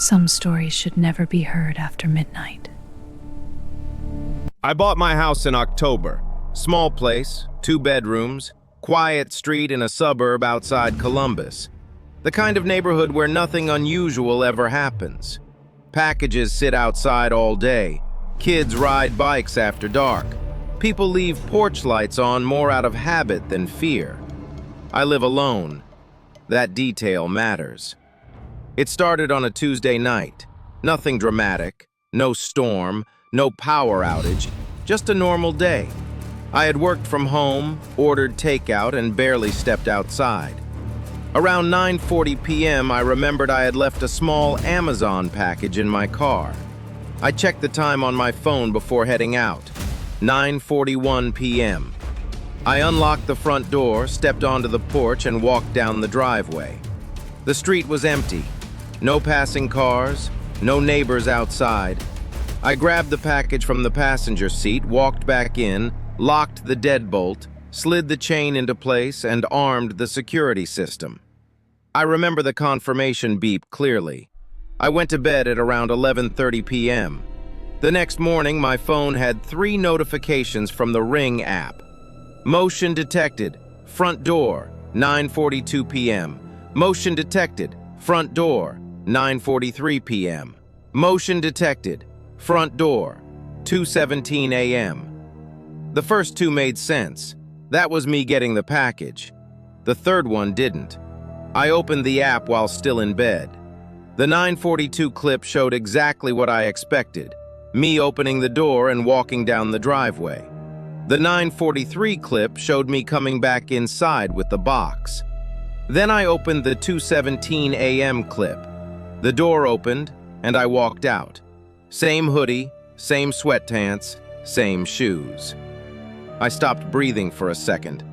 Some stories should never be heard after midnight. I bought my house in October. Small place, 2 bedrooms, quiet street in a suburb outside Columbus. The kind of neighborhood where nothing unusual ever happens. Packages sit outside all day. Kids ride bikes after dark. People leave porch lights on more out of habit than fear. I live alone. That detail matters. It started on a Tuesday night. Nothing dramatic, no storm, no power outage, just a normal day. I had worked from home, ordered takeout, and barely stepped outside. Around 9:40 p.m., I remembered I had left a small Amazon package in my car. I checked the time on my phone before heading out. 9:41 p.m. I unlocked the front door, stepped onto the porch, and walked down the driveway. The street was empty. No passing cars, no neighbors outside. I grabbed the package from the passenger seat, walked back in, locked the deadbolt, slid the chain into place, and armed the security system. I remember the confirmation beep clearly. I went to bed at around 11:30 p.m. The next morning, my phone had 3 notifications from the Ring app. Motion detected, front door, 9:42 p.m. Motion detected, front door, 9:43 p.m. Motion detected, front door, 2:17 a.m. The first 2 made sense. That was me getting the package. The third one didn't. I opened the app while still in bed. The 9:42 clip showed exactly what I expected, me opening the door and walking down the driveway. The 9:43 clip showed me coming back inside with the box. Then I opened the 2:17 a.m. clip. The door opened, and I walked out. Same hoodie, same sweatpants, same shoes. I stopped breathing for a second.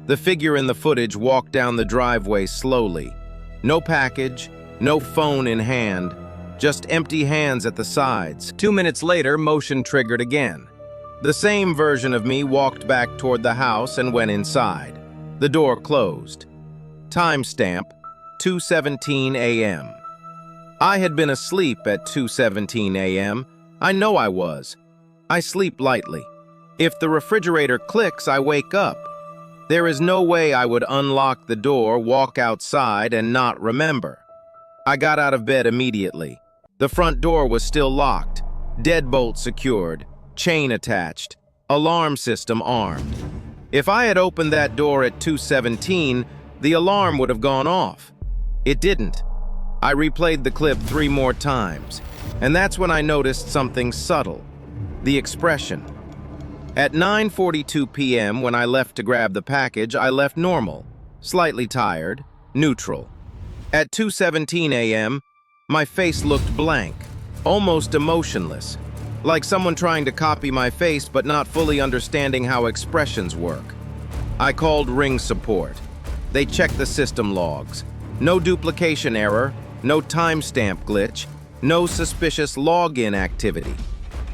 The figure in the footage walked down the driveway slowly. No package, no phone in hand, just empty hands at the sides. 2 minutes later, motion triggered again. The same version of me walked back toward the house and went inside. The door closed. Timestamp, 2:17 a.m. I had been asleep at 2:17 a.m. I know I was. I sleep lightly. If the refrigerator clicks, I wake up. There is no way I would unlock the door, walk outside, and not remember. I got out of bed immediately. The front door was still locked, deadbolt secured, chain attached, alarm system armed. If I had opened that door at 2:17, the alarm would have gone off. It didn't. I replayed the clip 3 more times, and that's when I noticed something subtle. The expression. At 9:42 p.m., when I left to grab the package, I left normal, slightly tired, neutral. At 2:17 a.m., my face looked blank, almost emotionless, like someone trying to copy my face but not fully understanding how expressions work. I called Ring support. They checked the system logs. No duplication error, no timestamp glitch, no suspicious login activity.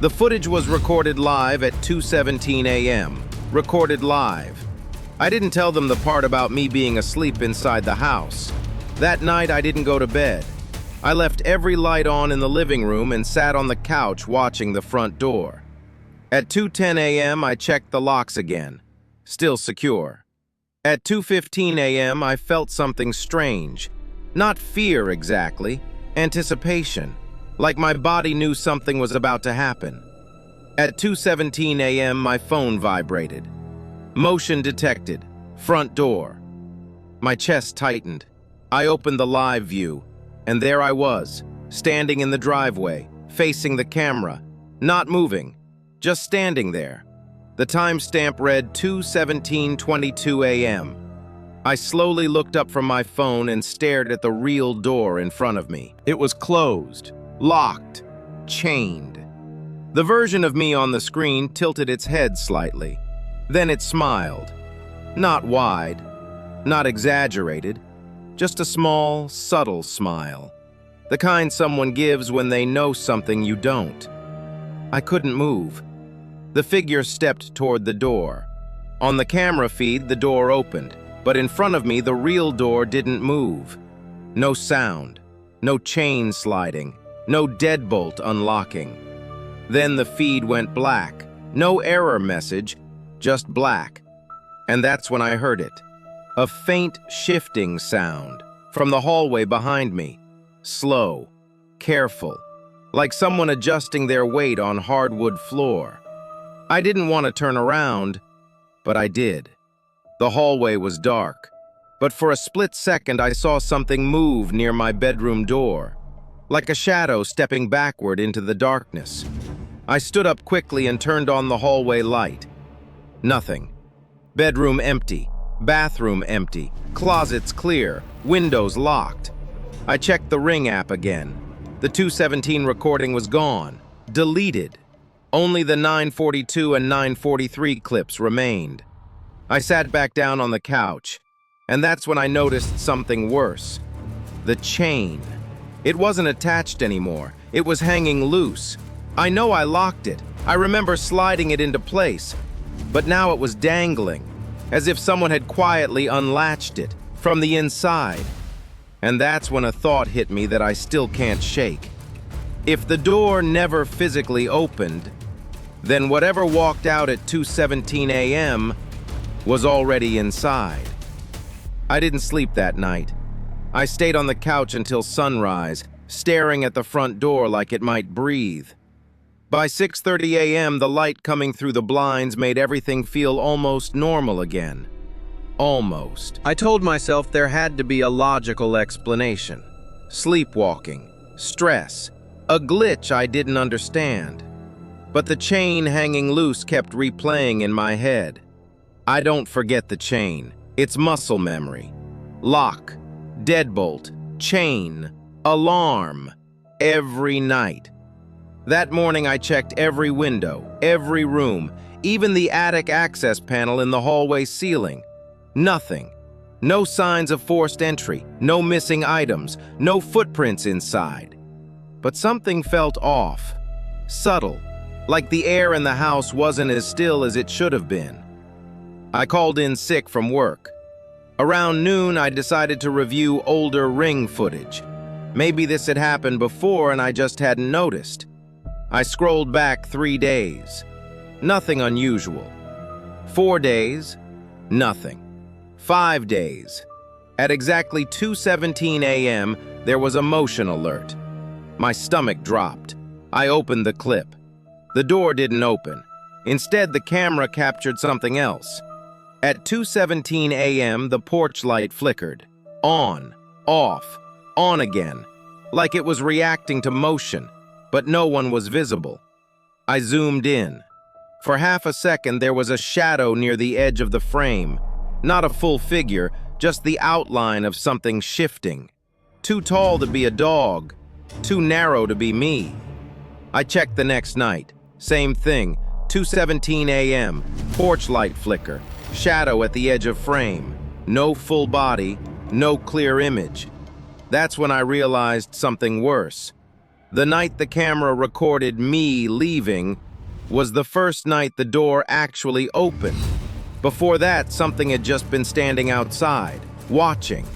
The footage was recorded live at 2:17 a.m. Recorded live. I didn't tell them the part about me being asleep inside the house. That night, I didn't go to bed. I left every light on in the living room and sat on the couch watching the front door. At 2:10 a.m., I checked the locks again. Still secure. At 2:15 a.m., I felt something strange. Not fear exactly, anticipation. Like my body knew something was about to happen. At 2:17 a.m., my phone vibrated. Motion detected. Front door. My chest tightened. I opened the live view, and there I was, standing in the driveway, facing the camera, not moving, just standing there. The timestamp read 2:17:22 a.m. I slowly looked up from my phone and stared at the real door in front of me. It was closed, locked, chained. The version of me on the screen tilted its head slightly. Then it smiled. Not wide, not exaggerated, just a small, subtle smile. The kind someone gives when they know something you don't. I couldn't move. The figure stepped toward the door. On the camera feed, the door opened, but in front of me, the real door didn't move. No sound, no chain sliding, no deadbolt unlocking. Then the feed went black. No error message, just black. And that's when I heard it. A faint shifting sound from the hallway behind me. Slow, careful, like someone adjusting their weight on hardwood floor. I didn't want to turn around, but I did. The hallway was dark, but for a split second I saw something move near my bedroom door, like a shadow stepping backward into the darkness. I stood up quickly and turned on the hallway light. Nothing. Bedroom empty, bathroom empty, closets clear, windows locked. I checked the Ring app again. The 217 recording was gone, deleted. Only the 942 and 943 clips remained. I sat back down on the couch, and that's when I noticed something worse. The chain. It wasn't attached anymore. It was hanging loose. I know I locked it. I remember sliding it into place, but now it was dangling, as if someone had quietly unlatched it from the inside. And that's when a thought hit me that I still can't shake. If the door never physically opened, then whatever walked out at 2:17 a.m. was already inside. I didn't sleep that night. I stayed on the couch until sunrise, staring at the front door like it might breathe. By 6:30 a.m., the light coming through the blinds made everything feel almost normal again. Almost. I told myself there had to be a logical explanation. Sleepwalking, stress, a glitch I didn't understand. But the chain hanging loose kept replaying in my head. I don't forget the chain. It's muscle memory. Lock, deadbolt, chain, alarm, every night. That morning I checked every window, every room, even the attic access panel in the hallway ceiling. Nothing. No signs of forced entry, no missing items, no footprints inside. But something felt off. Subtle. Like the air in the house wasn't as still as it should have been. I called in sick from work. Around noon, I decided to review older Ring footage. Maybe this had happened before and I just hadn't noticed. I scrolled back 3 days. Nothing unusual. 4 days. Nothing. 5 days. At exactly 2:17 a.m., there was a motion alert. My stomach dropped. I opened the clip. The door didn't open. Instead, the camera captured something else. At 2:17 a.m., the porch light flickered. On, off, on again, like it was reacting to motion, but no one was visible. I zoomed in. For half a second, there was a shadow near the edge of the frame. Not a full figure, just the outline of something shifting. Too tall to be a dog, too narrow to be me. I checked the next night. Same thing, 2:17 a.m., porch light flicker, shadow at the edge of frame, no full body, no clear image. That's when I realized something worse. The night the camera recorded me leaving was the first night the door actually opened. Before that, something had just been standing outside, watching,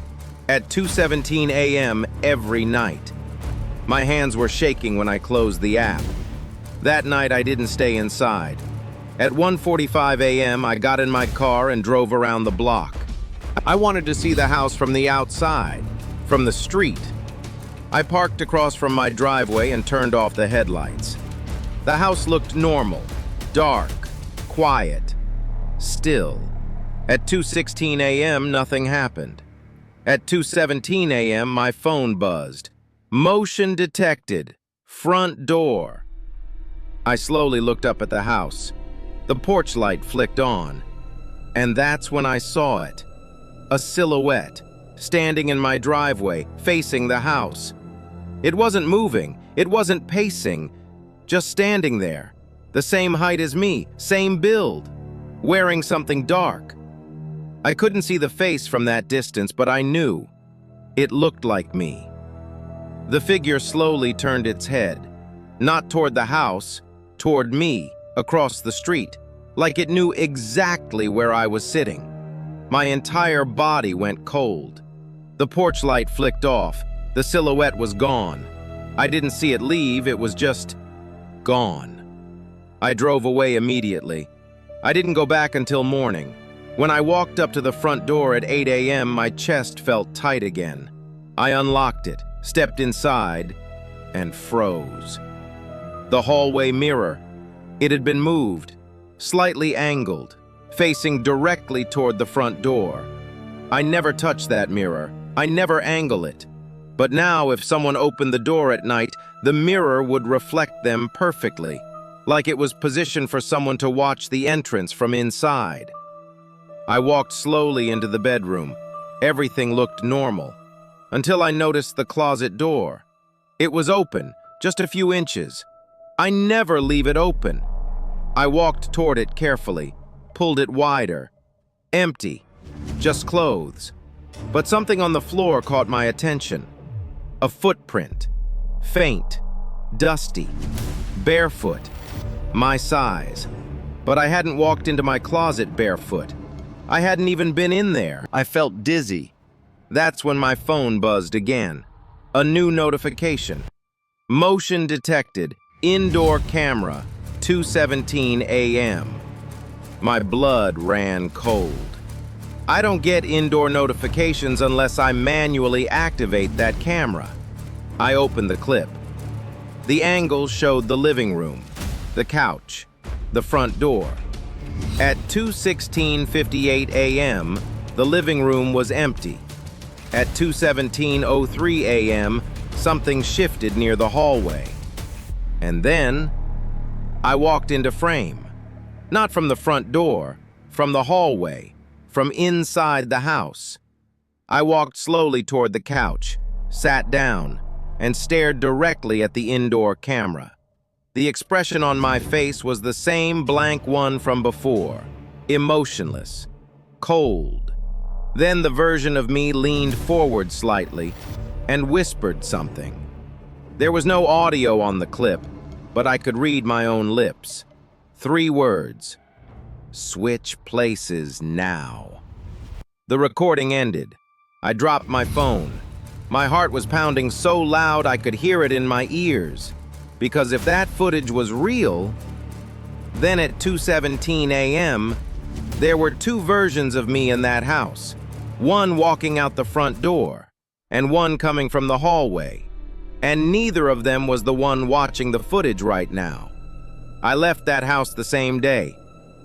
at 2:17 a.m. every night. My hands were shaking when I closed the app. That night, I didn't stay inside. At 1:45 a.m., I got in my car and drove around the block. I wanted to see the house from the outside, from the street. I parked across from my driveway and turned off the headlights. The house looked normal, dark, quiet, still. At 2:16 a.m., nothing happened. At 2:17 a.m., my phone buzzed. Motion detected. Front door. I slowly looked up at the house. The porch light flicked on. And that's when I saw it. A silhouette, standing in my driveway, facing the house. It wasn't moving. It wasn't pacing. Just standing there. The same height as me, same build. Wearing something dark. I couldn't see the face from that distance, but I knew. It looked like me. The figure slowly turned its head. Not toward the house, toward me, across the street, like it knew exactly where I was sitting. My entire body went cold. The porch light flicked off. The silhouette was gone. I didn't see it leave, it was just gone. I drove away immediately. I didn't go back until morning. When I walked up to the front door at 8 a.m., my chest felt tight again. I unlocked it, stepped inside, and froze. The hallway mirror. It had been moved, slightly angled, facing directly toward the front door. I never touch that mirror. I never angle it. But now, if someone opened the door at night, the mirror would reflect them perfectly, like it was positioned for someone to watch the entrance from inside. I walked slowly into the bedroom. Everything looked normal, until I noticed the closet door. It was open, just a few inches. I never leave it open. I walked toward it carefully, pulled it wider. Empty, just clothes. But something on the floor caught my attention. A footprint, faint, dusty, barefoot, my size. But I hadn't walked into my closet barefoot. I hadn't even been in there. I felt dizzy. That's when my phone buzzed again. A new notification. Motion detected, indoor camera, 2:17 a.m. My blood ran cold. I don't get indoor notifications unless I manually activate that camera. I opened the clip. The angle showed the living room, the couch, the front door. At 2:16:58 a.m., the living room was empty. At 2:17:03 a.m., something shifted near the hallway. And then, I walked into frame. Not from the front door, from the hallway. From inside the house. I walked slowly toward the couch, sat down, and stared directly at the indoor camera. The expression on my face was the same blank one from before, emotionless, cold. Then the version of me leaned forward slightly and whispered something. There was no audio on the clip, but I could read my own lips. 3 words. Switch places now. The recording ended. I dropped my phone. My heart was pounding so loud I could hear it in my ears. Because if that footage was real, then at 2:17 a.m., there were 2 versions of me in that house. One walking out the front door, and one coming from the hallway. And neither of them was the one watching the footage right now. I left that house the same day.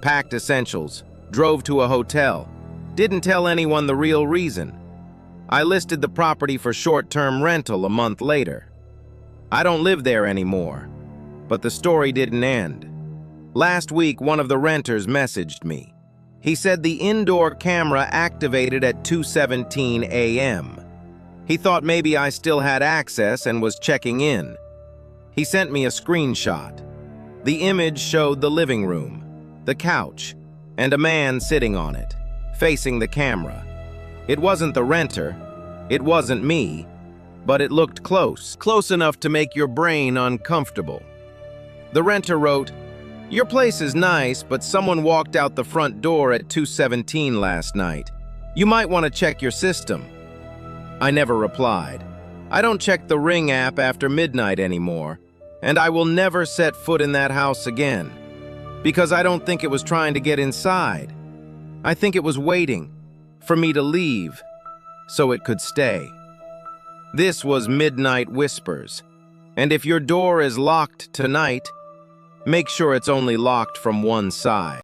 Packed essentials, drove to a hotel, didn't tell anyone the real reason. I listed the property for short-term rental a month later. I don't live there anymore, but the story didn't end. Last week, one of the renters messaged me. He said the indoor camera activated at 2:17 a.m. He thought maybe I still had access and was checking in. He sent me a screenshot. The image showed the living room, the couch, and a man sitting on it, facing the camera. It wasn't the renter, it wasn't me, but it looked close enough to make your brain uncomfortable. The renter wrote, "Your place is nice, but someone walked out the front door at 2:17 last night. You might want to check your system." I never replied. I don't check the Ring app after midnight anymore, and I will never set foot in that house again. Because I don't think it was trying to get inside. I think it was waiting for me to leave so it could stay. This was Midnight Whispers, and if your door is locked tonight, make sure it's only locked from one side.